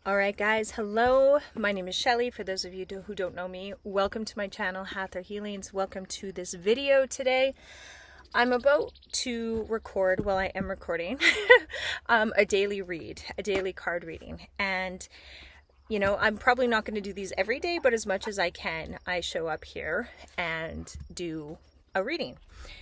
All right, guys. Hello. My name is Shelly. For those of you who don't know me, welcome to my channel, Hathor Healings. Welcome to this video today. I'm about to record, well, I am recording, a daily read, a daily card reading. And, you know, I'm probably not going to do these every day, but as much as I can, I show up here and do a reading.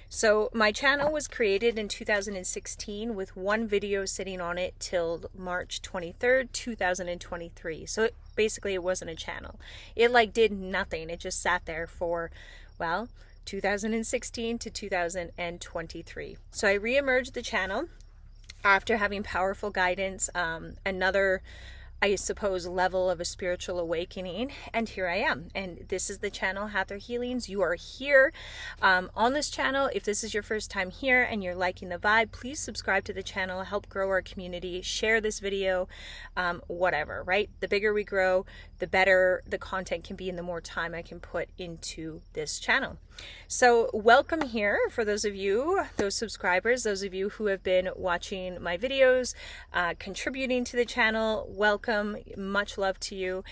So my channel was created in 2016 with one video sitting on it till March 23rd, 2023. So basically it wasn't a channel. It did nothing. It just sat there for, well, 2016 to 2023. So I re-emerged the channel after having powerful guidance, another, I suppose, level of a spiritual awakening, and here I am. And this is the channel Hathor Healings. You are here on this channel. If this is your first time here and you're liking the vibe, please subscribe to the channel, help grow our community, share this video, whatever, right? The bigger we grow, the better the content can be and the more time I can put into this channel. So welcome here for those of you, those subscribers, those of you who have been watching my videos, contributing to the channel. Welcome, much love to you.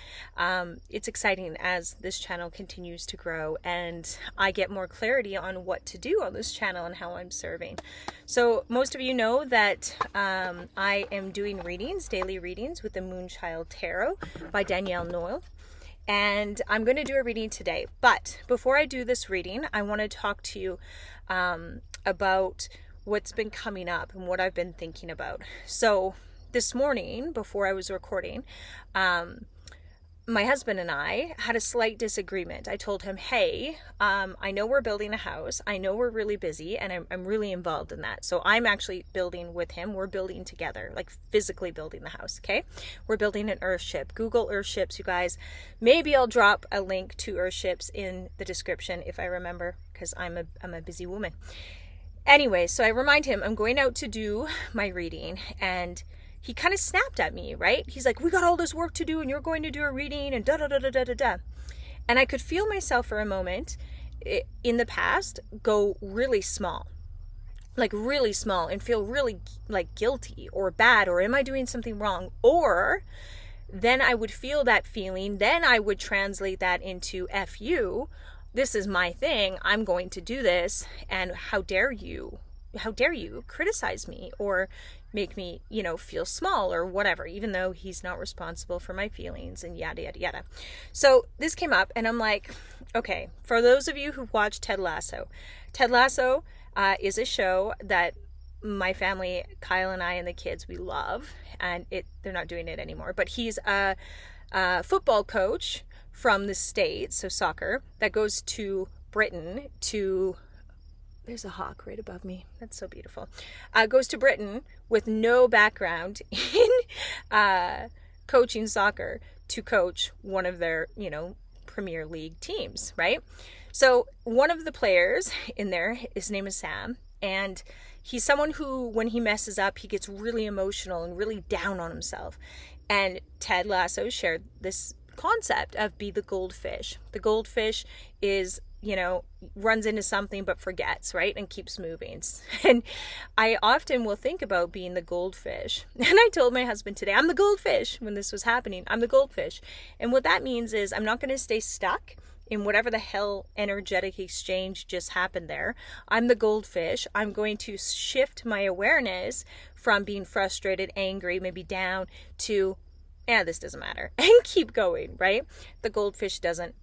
It's exciting as this channel continues to grow and I get more clarity on what to do on this channel and how I'm serving. So most of you know that I am doing readings, daily readings with the Moonchild Tarot by Danielle Noel. And I'm going to do a reading today. But before I do this reading, I want to talk to you about what's been coming up and what I've been thinking about. So this morning, before I was recording, my husband and I had a slight disagreement. I told him, hey, I know we're building a house. I know we're really busy and I'm really involved in that. So I'm actually building with him. We're building together, like physically building the house, okay? We're building an earthship. Google earthships, you guys. Maybe I'll drop a link to earthships in the description if I remember, because I'm a busy woman. Anyway, so I remind him I'm going out to do my reading, and he kind of snapped at me, right? He's like, we got all this work to do and you're going to do a reading and da-da-da-da-da-da-da. And I could feel myself for a moment in the past go really small, and feel really guilty or bad, or am I doing something wrong? Or then I would feel that feeling. Then I would translate that into F you. This is my thing. I'm going to do this. And how dare you criticize me or make me, feel small or whatever, even though he's not responsible for my feelings and yada, yada, yada. So this came up and I'm like, okay, for those of you who've watched Ted Lasso is a show that my family, Kyle and I and the kids, we love, and they're not doing it anymore, but he's a football coach from the States, so soccer, that goes to Britain to, there's a hawk right above me. That's so beautiful. Goes to Britain with no background in coaching soccer to coach one of their, Premier League teams, right? So one of the players in there, his name is Sam, and he's someone who, when he messes up, he gets really emotional and really down on himself. And Ted Lasso shared this concept of be the goldfish. The goldfish is, runs into something but forgets, right? And keeps moving. And I often will think about being the goldfish. And I told my husband today, I'm the goldfish when this was happening. I'm the goldfish. And what that means is I'm not going to stay stuck in whatever the hell energetic exchange just happened there. I'm the goldfish. I'm going to shift my awareness from being frustrated, angry, maybe down to, this doesn't matter, and keep going, right? The goldfish doesn't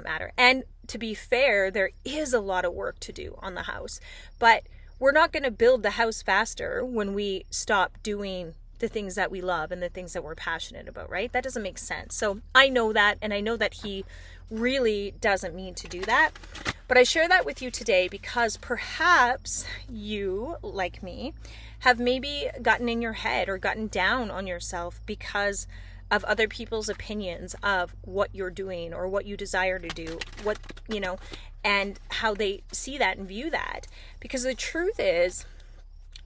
matter. And to be fair, there is a lot of work to do on the house, but we're not going to build the house faster when we stop doing the things that we love and the things that we're passionate about, right? That doesn't make sense. So I know that, and I know that he really doesn't mean to do that, but I share that with you today because perhaps you, like me, have maybe gotten in your head or gotten down on yourself because of other people's opinions of what you're doing or what you desire to do, and how they see that and view that. Because the truth is,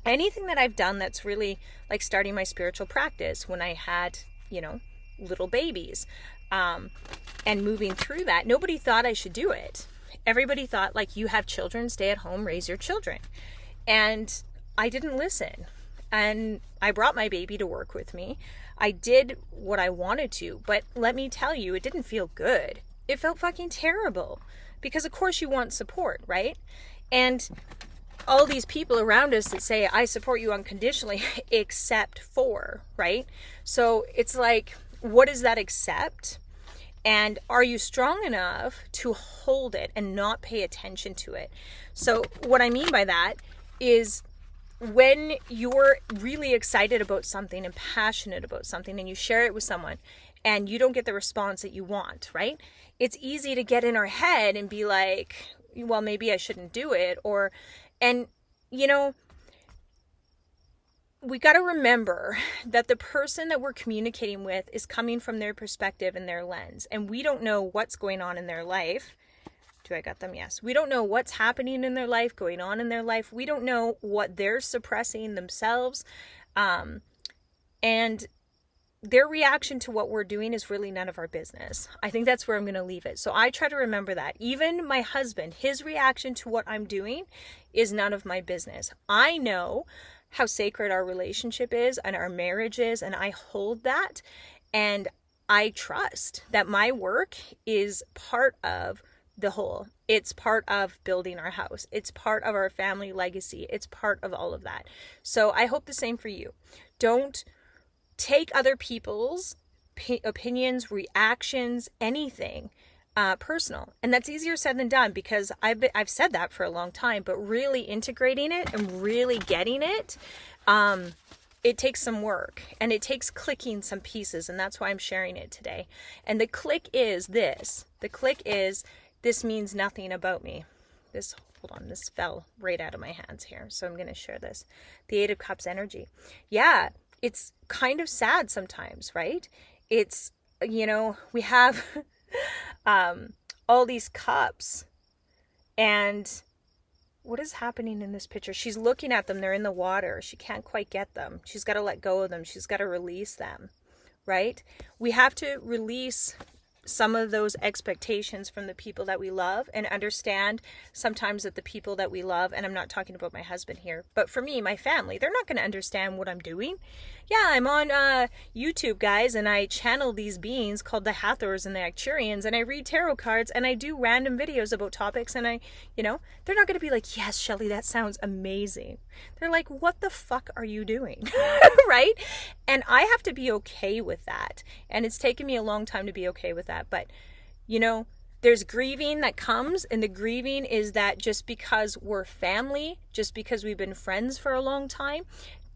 anything that I've done that's really like starting my spiritual practice when I had, little babies, and moving through that, nobody thought I should do it. Everybody thought, you have children, stay at home, raise your children. And I didn't listen. and I brought my baby to work with me. I did what I wanted to, but let me tell you, it didn't feel good. It felt fucking terrible, because of course you want support, right? And all these people around us that say, I support you unconditionally, except for, right? So it's like, what is that except? And are you strong enough to hold it and not pay attention to it? So what I mean by that is, when you're really excited about something and passionate about something and you share it with someone and you don't get the response that you want, right? It's easy to get in our head and be like, well, maybe I shouldn't do it. And you know, we got to remember that the person that we're communicating with is coming from their perspective and their lens, and we don't know what's going on in their life. Do I got them? Yes. We don't know what's happening in their life, going on in their life. We don't know what they're suppressing themselves. And their reaction to what we're doing is really none of our business. I think that's where I'm going to leave it. So I try to remember that. Even my husband, his reaction to what I'm doing is none of my business. I know how sacred our relationship is and our marriage is, and I hold that. And I trust that my work is part of the whole. It's part of building our house. It's part of our family legacy. It's part of all of that. So I hope the same for you. Don't take other people's opinions, reactions, anything personal. And that's easier said than done, because I've said that for a long time, but really integrating it and really getting it, it takes some work, and it takes clicking some pieces, and that's why I'm sharing it today. And the click is this. The click is, this means nothing about me. Hold on, this fell right out of my hands here. So I'm going to share this. The Eight of Cups energy. Yeah, it's kind of sad sometimes, right? It's, we have all these cups, and what is happening in this picture? She's looking at them. They're in the water. She can't quite get them. She's got to let go of them. She's got to release them, right? We have to release some of those expectations from the people that we love, and understand sometimes that the people that we love, and I'm not talking about my husband here, but for me, my family, they're not going to understand what I'm doing. Yeah, I'm on YouTube, guys, and I channel these beings called the Hathors and the Acturians, and I read tarot cards, and I do random videos about topics, and they're not going to be like, yes, Shelly, that sounds amazing. They're like, what the fuck are you doing? Right? And I have to be okay with that. And it's taken me a long time to be okay with that. But, there's grieving that comes, and the grieving is that just because we're family, just because we've been friends for a long time,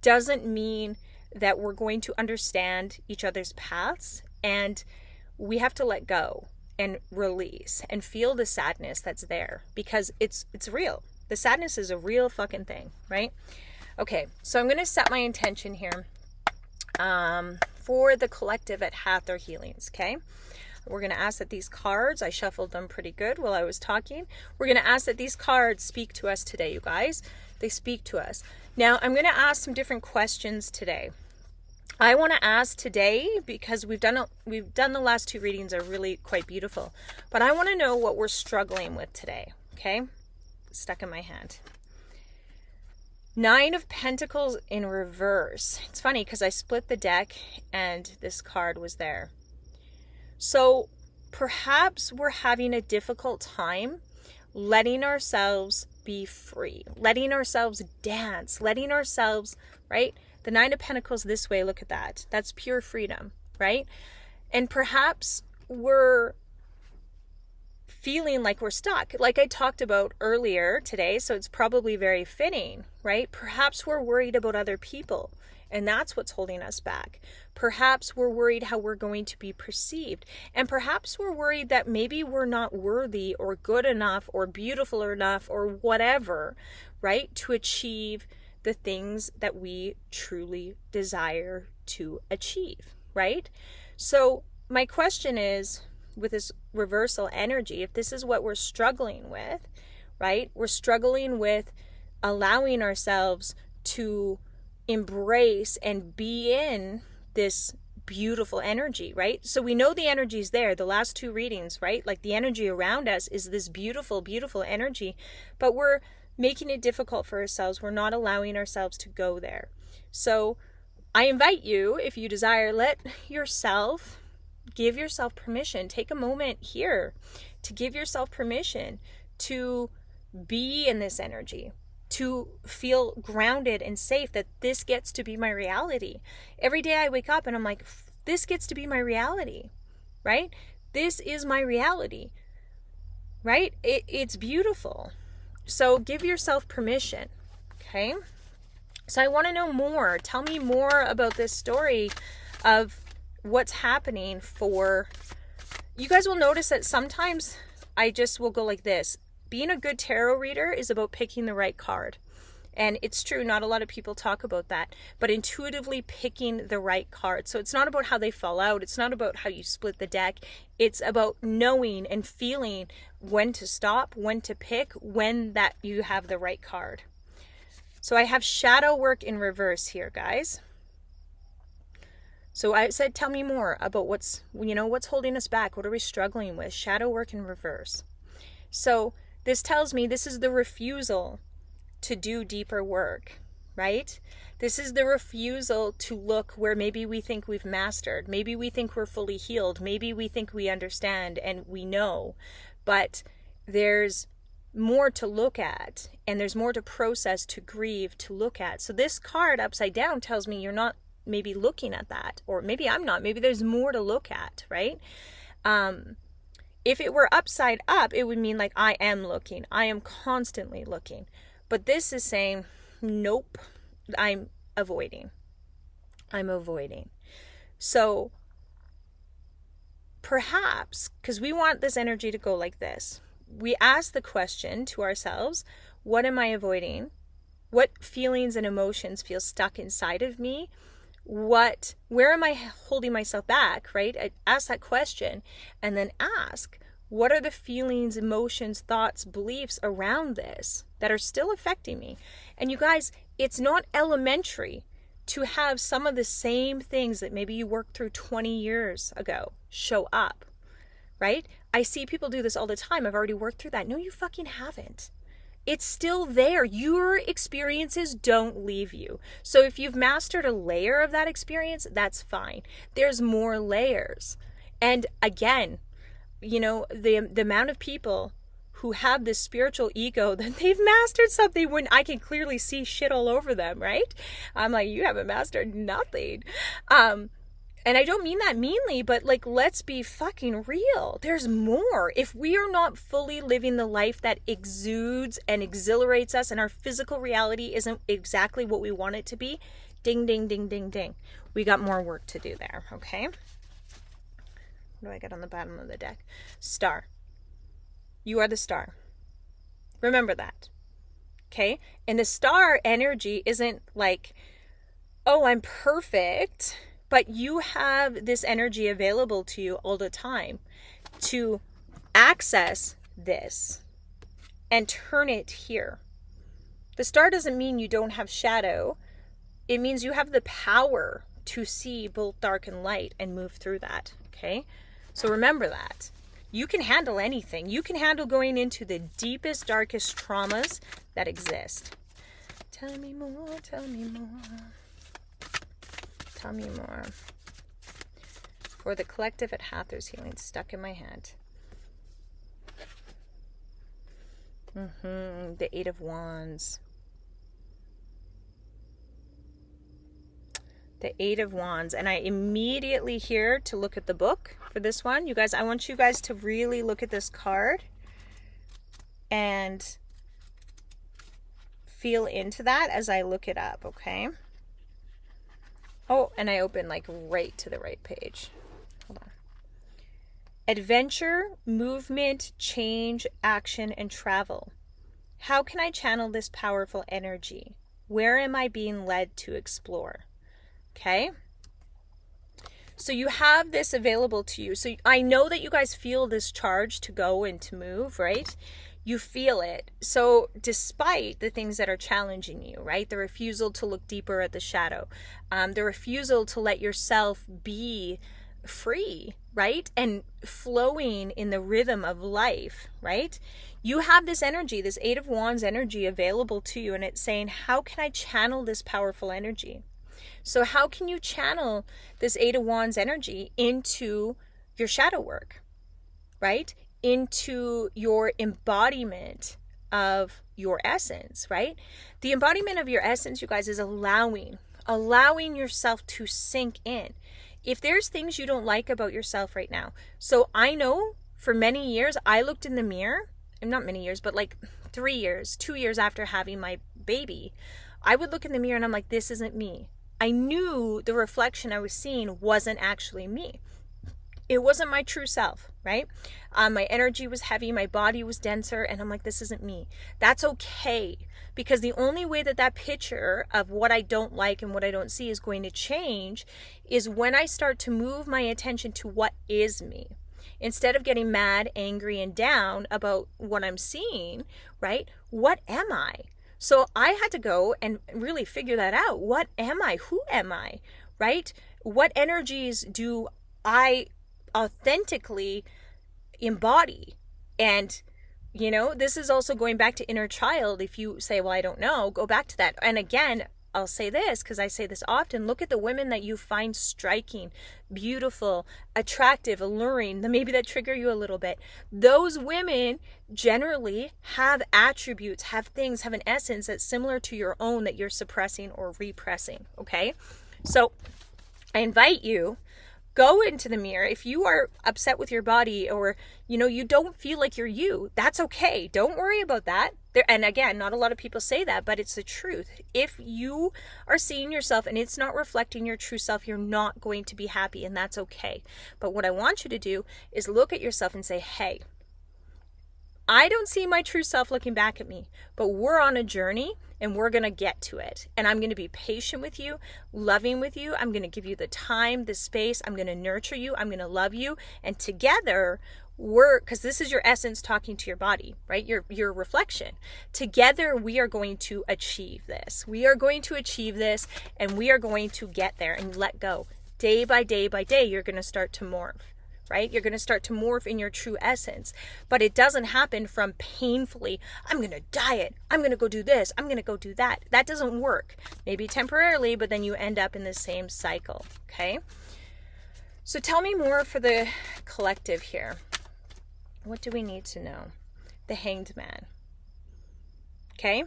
doesn't mean that we're going to understand each other's paths. And we have to let go and release and feel the sadness that's there, because it's real. The sadness is a real fucking thing, right? Okay, so I'm going to set my intention here for the collective at Hathor Healings, okay? We're going to ask that these cards, I shuffled them pretty good while I was talking. We're going to ask that these cards speak to us today, you guys. They speak to us. Now, I'm going to ask some different questions today. I want to ask today, because we've done the last two readings are really quite beautiful, but I want to know what we're struggling with today, okay? Stuck in my hand. Nine of Pentacles in reverse. It's funny because I split the deck and this card was there. So perhaps we're having a difficult time letting ourselves be free, letting ourselves dance, letting ourselves, right? The Nine of Pentacles this way, look at that. That's pure freedom, right? And perhaps we're feeling like we're stuck, like I talked about earlier today, so it's probably very fitting, right? Perhaps we're worried about other people, and that's what's holding us back. Perhaps we're worried how we're going to be perceived, and perhaps we're worried that maybe we're not worthy or good enough or beautiful enough or whatever, right, to achieve the things that we truly desire to achieve, right? So my question is, with this reversal energy, if this is what we're struggling with, right? We're struggling with allowing ourselves to embrace and be in this beautiful energy, right? So we know the energy is there. The last two readings, right? Like the energy around us is this beautiful, beautiful energy, but we're making it difficult for ourselves. We're not allowing ourselves to go there. So I invite you, if you desire, give yourself permission. Take a moment here to give yourself permission to be in this energy, to feel grounded and safe, that this gets to be my reality. Every day I wake up and I'm like, this gets to be my reality, right? This is my reality, right? It's beautiful. So give yourself permission, okay? So I want to know more. Tell me more about this story of what's happening for... You guys will notice that sometimes I just will go like this. Being a good tarot reader is about picking the right card. And it's true, not a lot of people talk about that, but intuitively picking the right card. So it's not about how they fall out. It's not about how you split the deck. It's about knowing and feeling when to stop, when to pick, when that you have the right card. So I have shadow work in reverse here, guys. So I said, tell me more about what's holding us back. What are we struggling with? Shadow work in reverse. So this tells me this is the refusal to do deeper work, right? This is the refusal to look where maybe we think we've mastered. Maybe we think we're fully healed. Maybe we think we understand and we know, but there's more to look at, and there's more to process, to grieve, to look at. So this card upside down tells me you're not maybe looking at that, or maybe I'm not. Maybe there's more to look at, right? If it were upside up, it would mean like I am looking. I am constantly looking. But this is saying, nope, I'm avoiding. I'm avoiding. So perhaps, because we want this energy to go like this, we ask the question to ourselves, what am I avoiding? What feelings and emotions feel stuck inside of me? Where am I holding myself back, right? I ask that question and then ask, what are the feelings, emotions, thoughts, beliefs around this that are still affecting me? And you guys, it's not elementary to have some of the same things that maybe you worked through 20 years ago show up, right? I see people do this all the time. I've already worked through that. No, you fucking haven't. It's still there. Your experiences don't leave you. So if you've mastered a layer of that experience, that's fine. There's more layers. And again, the amount of people who have this spiritual ego that they've mastered something when I can clearly see shit all over them, right? I'm like, you haven't mastered nothing. And I don't mean that meanly, but like, let's be fucking real. There's more. If we are not fully living the life that exudes and exhilarates us, and our physical reality isn't exactly what we want it to be, ding, ding, ding, ding, ding. We got more work to do there, okay? What do I get on the bottom of the deck? Star. You are the star. Remember that, okay? And the star energy isn't like, oh, I'm perfect. But you have this energy available to you all the time to access this and turn it here. The star doesn't mean you don't have shadow. It means you have the power to see both dark and light and move through that, okay? So remember that. You can handle anything. You can handle going into the deepest, darkest traumas that exist. Tell me more, tell me more. Tell me more. For the collective at Hather's Healing, stuck in my hand. The Eight of Wands. The Eight of Wands. And I immediately here to look at the book for this one. You guys, I want you guys to really look at this card and feel into that as I look it up, okay? Oh, and I open like right to the right page. Hold on. Adventure, movement, change, action, and travel. How can I channel this powerful energy? Where am I being led to explore? Okay. So you have this available to you. So I know that you guys feel this charge to go and to move, right? You feel it. So despite the things that are challenging you, right? The refusal to look deeper at the shadow, the refusal to let yourself be free, right? And flowing in the rhythm of life, right? You have this energy, this Eight of Wands energy available to you, and it's saying, how can I channel this powerful energy? So how can you channel this Eight of Wands energy into your shadow work, right? Into your embodiment of your essence, right? The embodiment of your essence, you guys, is allowing yourself to sink in. If there's things you don't like about yourself right now. So I know for many years, I looked in the mirror, and not many years, but like 3 years, 2 years after having my baby, I would look in the mirror and I'm like, this isn't me. I knew the reflection I was seeing wasn't actually me. It wasn't my true self, right? My energy was heavy, my body was denser, and I'm like, this isn't me. That's okay, because the only way that that picture of what I don't like and what I don't see is going to change is when I start to move my attention to what is me. Instead of getting mad, angry, and down about what I'm seeing, right? What am I? So I had to go and really figure that out. What am I? Who am I? Right? What energies do I authentically embody? And this is also going back to inner child. If you say, well, I don't know, go back to that. And again, I'll say this because I say this often. Look at the women that you find striking, beautiful, attractive, alluring, maybe that trigger you a little bit. Those women generally have attributes, have things, have an essence that's similar to your own that you're suppressing or repressing. Okay? So I invite you, go into the mirror. If you are upset with your body or, you don't feel like you're you, that's okay. Don't worry about that. And again, not a lot of people say that, but it's the truth. If you are seeing yourself and it's not reflecting your true self, you're not going to be happy, and that's okay. But what I want you to do is look at yourself and say, hey, I don't see my true self looking back at me, but we're on a journey and we're going to get to it. And I'm going to be patient with you, loving with you. I'm going to give you the time, the space. I'm going to nurture you. I'm going to love you. And together because this is your essence talking to your body, right? Your reflection. Together, we are going to achieve this. We are going to achieve this, and we are going to get there and let go. Day by day by day, you're going to start to morph. Right? You're going to start to morph in your true essence. But it doesn't happen from painfully, I'm going to diet, I'm going to go do this, I'm going to go do that. That doesn't work. Maybe temporarily, but then you end up in the same cycle. Okay? So tell me more for the collective here. What do we need to know? The Hanged Man. Okay?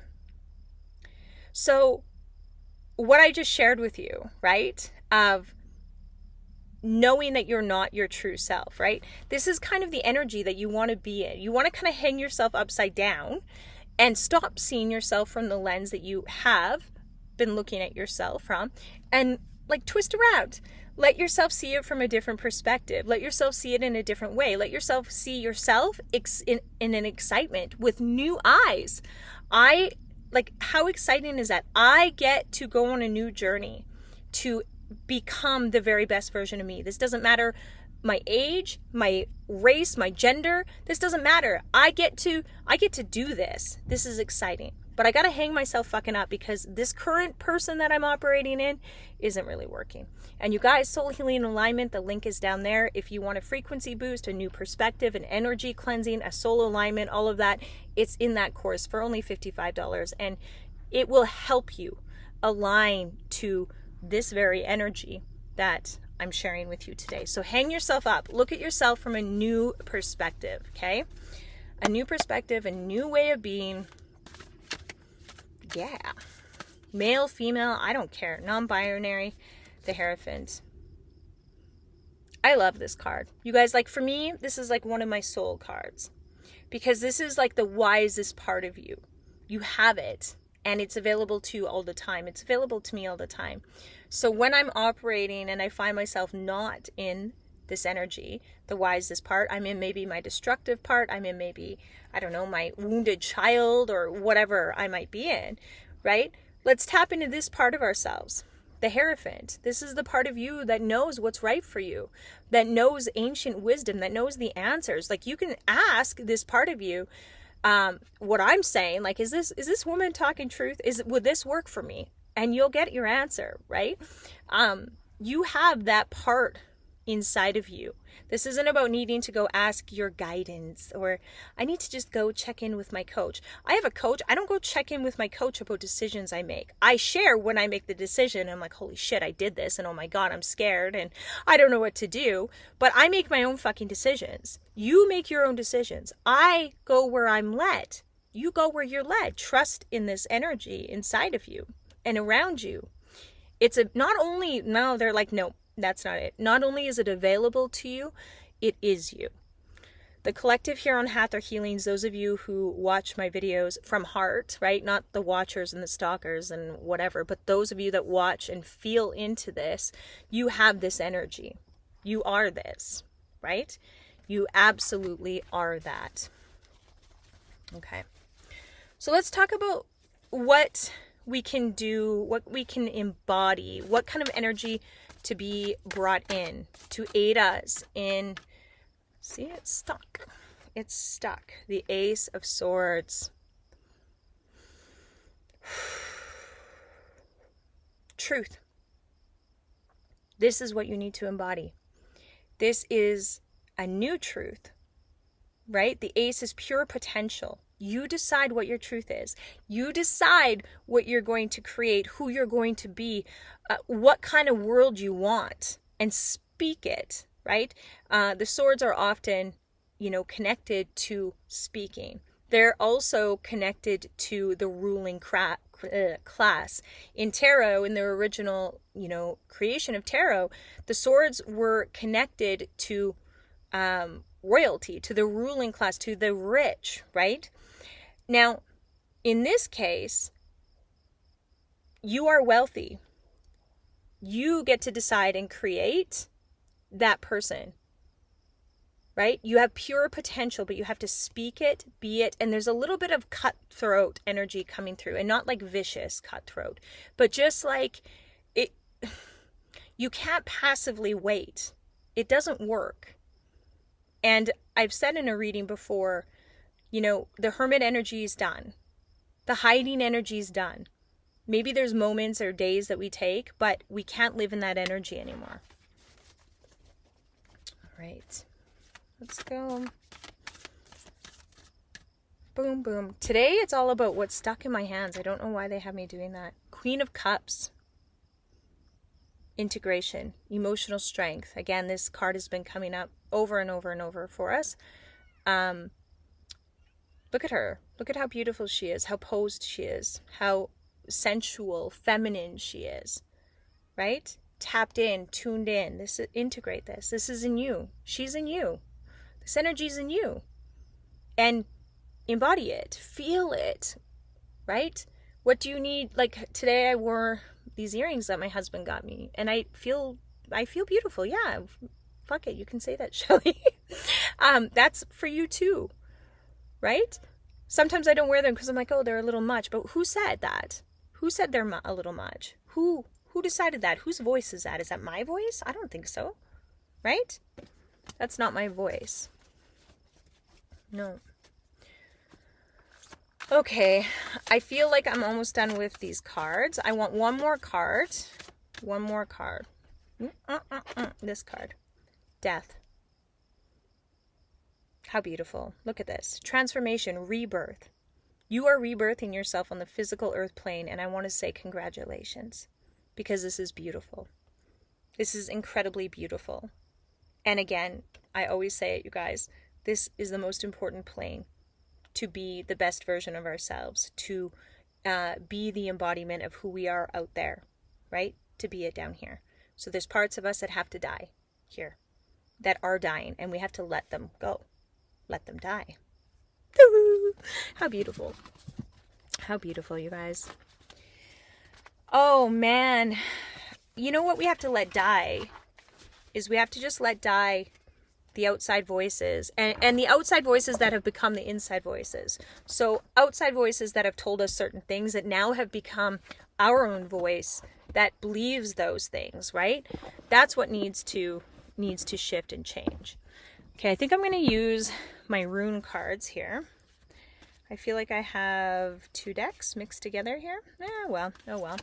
So what I just shared with you, right? Of knowing that you're not your true self, right? This is kind of the energy that you want to be in. You want to kind of hang yourself upside down and stop seeing yourself from the lens that you have been looking at yourself from, and like twist around. Let yourself see it from a different perspective. Let yourself see it in a different way. Let yourself see yourself in an excitement with new eyes. How exciting is that? I get to go on a new journey to become the very best version of me. This doesn't matter my age, my race, my gender. This doesn't matter. I get to do this. This is exciting. But I got to hang myself fucking up because this current person that I'm operating in isn't really working. And you guys, Soul Healing Alignment, the link is down there. If you want a frequency boost, a new perspective, an energy cleansing, a soul alignment, all of that, it's in that course for only $55. And it will help you align to this very energy that I'm sharing with you today. So hang yourself up. Look at yourself from a new perspective, okay? A new perspective, a new way of being. Yeah. Male, female, I don't care. Non-binary, the Hierophant. I love this card. You guys, for me, this is one of my soul cards. Because this is the wisest part of you. You have it. And it's available to you all the time. It's available to me all the time. So when I'm operating and I find myself not in this energy, the wisest part, I'm in maybe my destructive part, I'm in maybe, I don't know, my wounded child or whatever I might be in, right? Let's tap into this part of ourselves, the Hierophant. This is the part of you that knows what's right for you, that knows ancient wisdom, that knows the answers. You can ask this part of you, what I'm saying, is this woman talking truth? Would this work for me? And you'll get your answer, right? You have that part inside of you. This isn't about needing to go ask your guidance, or I need to just go check in with my coach. I have a coach. I don't go check in with my coach about decisions I make. I share when I make the decision. I'm like, holy shit, I did this, and oh my God, I'm scared and I don't know what to do. But I make my own fucking decisions. You make your own decisions. I go where I'm led. You go where you're led. Trust in this energy inside of you and around you. It's not only, no, they're like, no, that's not it. Not only is it available to you, it is you. The collective here on Hathor Healings, those of you who watch my videos from heart, right? Not the watchers and the stalkers and whatever, but those of you that watch and feel into this, you have this energy. You are this, right? You absolutely are that. Okay. So let's talk about what we can do, what we can embody, what kind of energy to be brought in to aid us in, see, it's stuck. It's stuck. The Ace of Swords. Truth. This is what you need to embody. This is a new truth, right? The Ace is pure potential. You decide what your truth is. You decide what you're going to create, who you're going to be, what kind of world you want, and speak it, right? The swords are often, connected to speaking. They're also connected to the ruling class. In tarot, in the original, creation of tarot, the swords were connected to royalty, to the ruling class, to the rich, right? Now, in this case, you are wealthy. You get to decide and create that person, right? You have pure potential, but you have to speak it, be it, and there's a little bit of cutthroat energy coming through, and not like vicious cutthroat, but just like it. You can't passively wait. It doesn't work. And I've said in a reading before, the hermit energy is done. The hiding energy is done. Maybe there's moments or days that we take, but we can't live in that energy anymore. All right. Let's go. Boom, boom. Today it's all about what's stuck in my hands. I don't know why they have me doing that. Queen of Cups. Integration. Emotional strength. Again, this card has been coming up over and over and over for us. Look at her. Look at how beautiful she is, how posed she is, how sensual, feminine she is, right? Tapped in, tuned in. Integrate this. This is in you. She's in you. This energy's in you. And embody it. Feel it, right? What do you need? Like today I wore these earrings that my husband got me, and I feel beautiful. Yeah. Fuck it. You can say that, Shelly. That's for you too. Right? Sometimes I don't wear them because I'm like, oh, they're a little much. But who said that? Who said they're a little much? Who decided that? Whose voice is that? Is that my voice? I don't think so. Right? That's not my voice. No. Okay. I feel like I'm almost done with these cards. I want one more card. One more card. This card. Death. How beautiful. Look at this. Transformation, rebirth. You are rebirthing yourself on the physical earth plane, and I want to say congratulations, because this is beautiful. This is incredibly beautiful. And again, I always say it, you guys, this is the most important plane, to be the best version of ourselves, to be the embodiment of who we are out there, right? To be it down here. So there's parts of us that have to die here, that are dying, and we have to let them go. Let them die. How beautiful. How beautiful, you guys. Oh, man. You know what we have to let die is we have to just let die the outside voices, and the outside voices that have become the inside voices. So outside voices that have told us certain things that now have become our own voice that believes those things, right? That's what needs to shift and change. Okay, I think I'm going to use my rune cards here. I feel like I have 2 decks mixed together here. Oh well.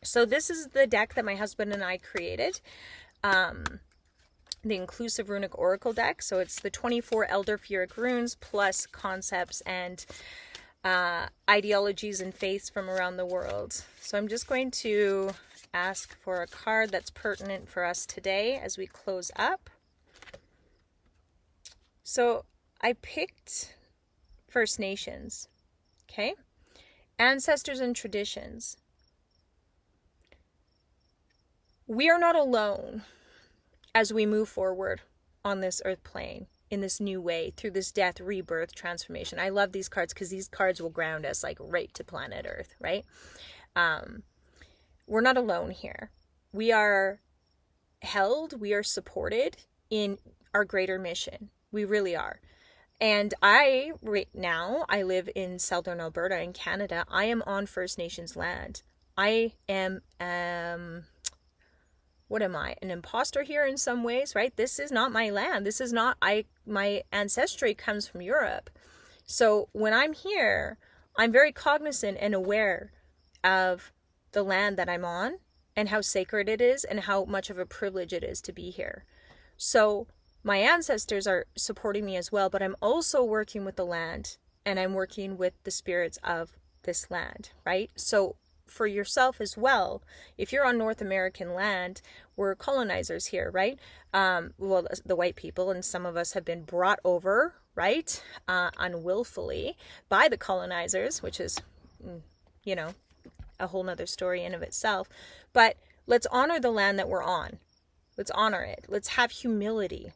So this is the deck that my husband and I created. the inclusive runic oracle deck. So it's the 24 elder Furic runes plus concepts and ideologies and faiths from around the world. So I'm just going to ask for a card that's pertinent for us today as we close up. So I picked First Nations, okay? Ancestors and traditions. We are not alone as we move forward on this earth plane in this new way through this death, rebirth, transformation. I love these cards because these cards will ground us like right to planet Earth, right? We're not alone here. We are held, we are supported in our greater mission. We really are. And right now, I live in southern Alberta in Canada. I am on First Nations land. I am, what am I? An imposter here in some ways, right? This is not my land. This is not, my ancestry comes from Europe. So when I'm here, I'm very cognizant and aware of the land that I'm on and how sacred it is and how much of a privilege it is to be here. So my ancestors are supporting me as well, but I'm also working with the land and I'm working with the spirits of this land, right? So for yourself as well, if you're on North American land, we're colonizers here, right? Well, the white people, and some of us have been brought over, right? Unwillfully by the colonizers, which is, you know, a whole nother story in of itself. But let's honor the land that we're on. Let's honor it. Let's have humility.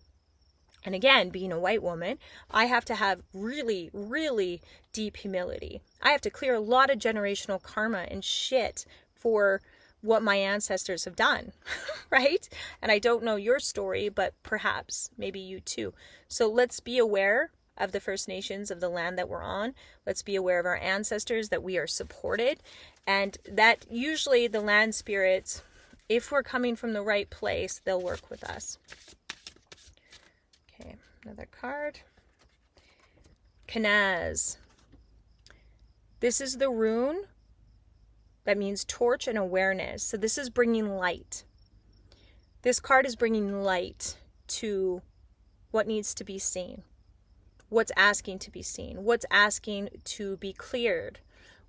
And again, being a white woman, I have to have really, really deep humility. I have to clear a lot of generational karma and shit for what my ancestors have done, right? And I don't know your story, but perhaps, maybe you too. So let's be aware of the First Nations, of the land that we're on. Let's be aware of our ancestors, that we are supported, and that usually the land spirits, if we're coming from the right place, they'll work with us. Okay, another card. Kanaz. This is the rune that means torch and awareness. So this is bringing light. This card is bringing light to what needs to be seen, what's asking to be seen, what's asking to be cleared,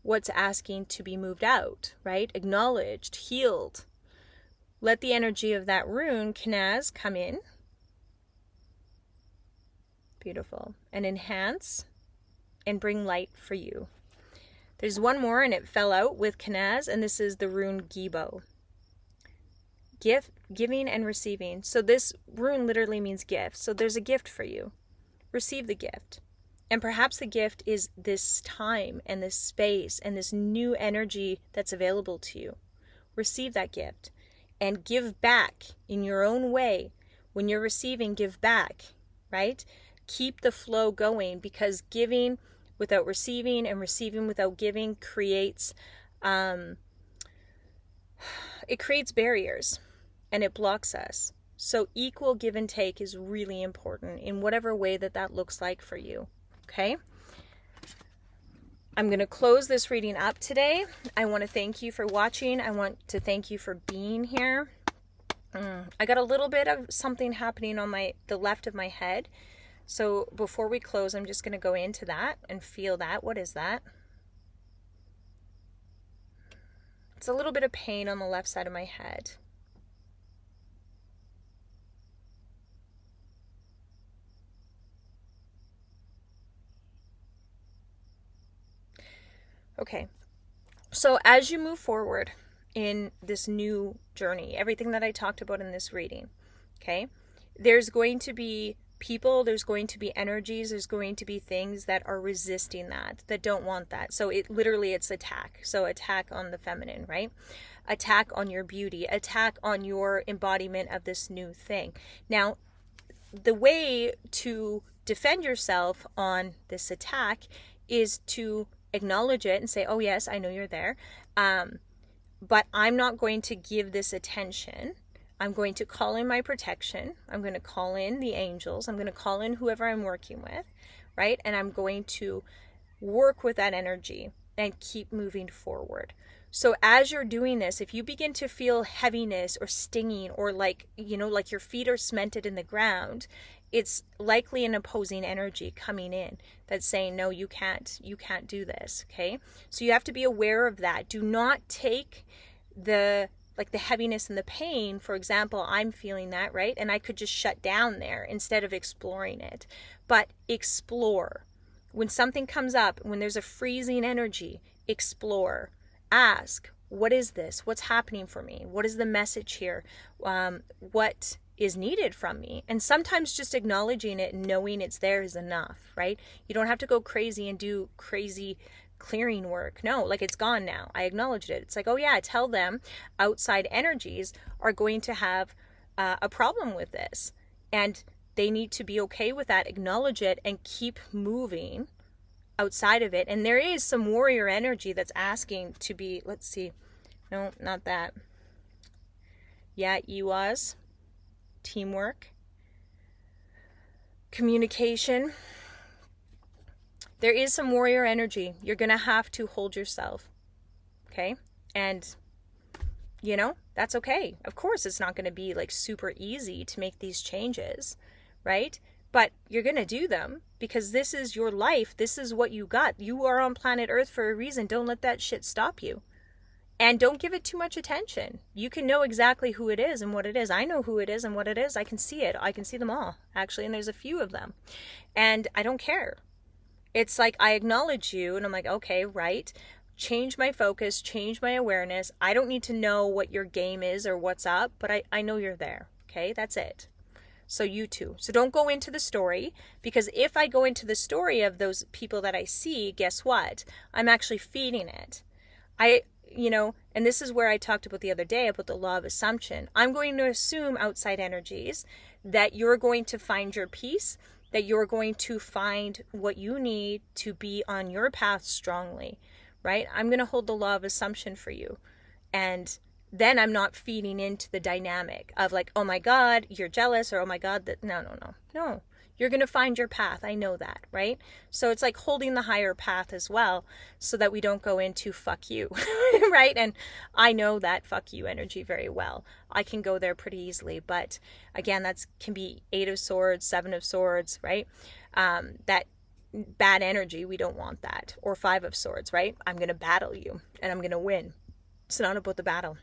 what's asking to be moved out, right? Acknowledged, healed. Let the energy of that rune, Kanaz, come in. Beautiful. And enhance and bring light for you. There's one more and it fell out with Kanaz, and this is the rune Gibo. Gift, giving and receiving. So this rune literally means gift. So there's a gift for you. Receive the gift. And perhaps the gift is this time and this space and this new energy that's available to you. Receive that gift and give back in your own way. When you're receiving, give back, right? Keep the flow going, because giving without receiving and receiving without giving creates barriers and it blocks us. So equal give and take is really important in whatever way that looks like for you. Okay? I'm going to close this reading up today. I want to thank you for watching. I want to thank you for being here. I got a little bit of something happening on the left of my head. So before we close, I'm just going to go into that and feel that. What is that? It's a little bit of pain on the left side of my head. Okay. So as you move forward in this new journey, everything that I talked about in this reading, okay, there's going to be people, there's going to be energies, there's going to be things that are resisting that don't want that. So it's attack. So attack on the feminine, right? Attack on your beauty, attack on your embodiment of this new thing. Now, the way to defend yourself on this attack is to acknowledge it and say, oh yes, I know you're there. But I'm not going to give this attention. I'm going to call in my protection. I'm going to call in the angels. I'm going to call in whoever I'm working with, right? And I'm going to work with that energy and keep moving forward. So as you're doing this, if you begin to feel heaviness or stinging, or like, you know, like your feet are cemented in the ground, it's likely an opposing energy coming in that's saying, no, you can't do this. Okay. So you have to be aware of that. Do not take the heaviness and the pain. For example, I'm feeling that, right? And I could just shut down there instead of exploring it. But explore. When something comes up, when there's a freezing energy, explore. Ask, what is this? What's happening for me? What is the message here? What is needed from me? And sometimes just acknowledging it and knowing it's there is enough, right? You don't have to go crazy and do crazy clearing work. No, like, it's gone now. I acknowledged it. It's like, oh yeah, tell them outside energies are going to have a problem with this. And they need to be okay with that, acknowledge it, and keep moving outside of it. And there is some warrior energy that's asking to be, let's see, no, not that. Yeah, EWAS, teamwork, communication. There is some warrior energy. You're going to have to hold yourself. Okay. And, you know, that's okay. Of course, it's not going to be like super easy to make these changes, right? But you're going to do them because this is your life. This is what you got. You are on planet Earth for a reason. Don't let that shit stop you. And don't give it too much attention. You can know exactly who it is and what it is. I know who it is and what it is. I can see it. I can see them all, actually. And there's a few of them. And I don't care. It's like, I acknowledge you and I'm like, okay, right. Change my focus, change my awareness. I don't need to know what your game is or what's up, but I know you're there. Okay, that's it. So you too. So don't go into the story, because if I go into the story of those people that I see, guess what? I'm actually feeding it. You know, and this is where I talked about the other day about the law of assumption. I'm going to assume outside energies that you're going to find your peace, that you're going to find what you need to be on your path strongly, right? I'm going to hold the law of assumption for you. And then I'm not feeding into the dynamic of like, oh my God, you're jealous, or oh my God, that no. You're going to find your path. I know that, right? So it's like holding the higher path as well, so that we don't go into fuck you, right? And I know that fuck you energy very well. I can go there pretty easily, but again, that can be 8 of Swords, 7 of Swords, right? That bad energy, we don't want that. Or 5 of Swords, right? I'm going to battle you and I'm going to win. It's not about the battle.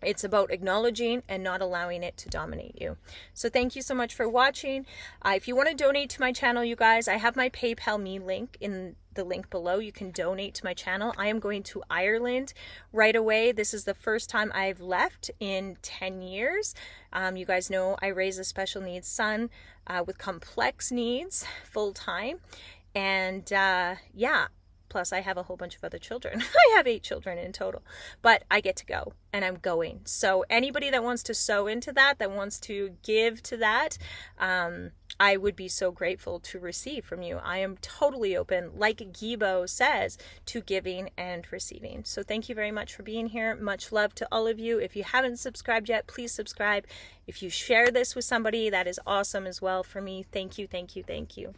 It's about acknowledging and not allowing it to dominate you. So thank you so much for watching. If you want to donate to my channel, you guys, I have my PayPal me link in the link below. You can donate to my channel. I am going to Ireland right away. This is the first time I've left in 10 years. You guys know I raise a special needs son with complex needs full time. And yeah. Plus, I have a whole bunch of other children. I have 8 children in total, but I get to go and I'm going. So anybody that wants to sow into that wants to give to that, I would be so grateful to receive from you. I am totally open, like Gibo says, to giving and receiving. So thank you very much for being here. Much love to all of you. If you haven't subscribed yet, please subscribe. If you share this with somebody, that is awesome as well for me. Thank you, thank you, thank you.